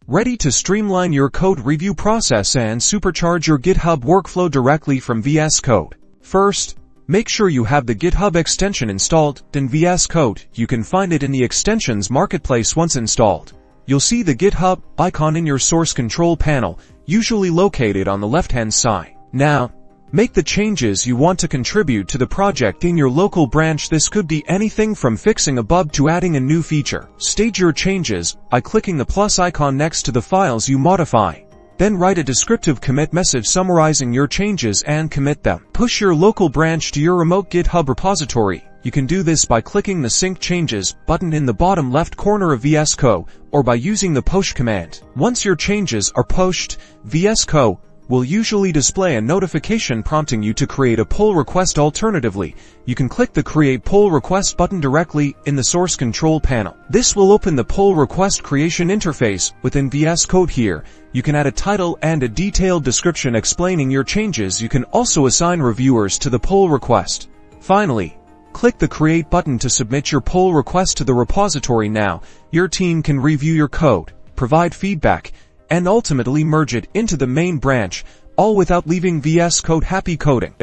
Ready to streamline your code review process and supercharge your GitHub workflow directly from VS Code. First, make sure you have the GitHub extension installed in VS Code. You can find it in the extensions marketplace once installed. You'll see the GitHub icon in your source control panel, usually located on the left-hand side. Now, make the changes you want to contribute to the project in your local branch. This could be anything from fixing a bug to adding a new feature. Stage your changes by clicking the plus icon next to the files you modify. Then write a descriptive commit message summarizing your changes and commit them. Push your local branch to your remote GitHub repository. You can do this by clicking the Sync Changes button in the bottom left corner of VS Code, or by using the push command. Once your changes are pushed, VS Code will usually display a notification prompting you to create a pull request. Alternatively, you can click the Create Pull Request button directly in the source control panel. This will open the pull request creation interface within VS Code. Here, you can add a title and a detailed description explaining your changes. You can also assign reviewers to the pull request. Finally, click the Create button to submit your pull request to the repository. Now, your team can review your code, provide feedback, and ultimately merge it into the main branch, all without leaving VS Code. Happy coding!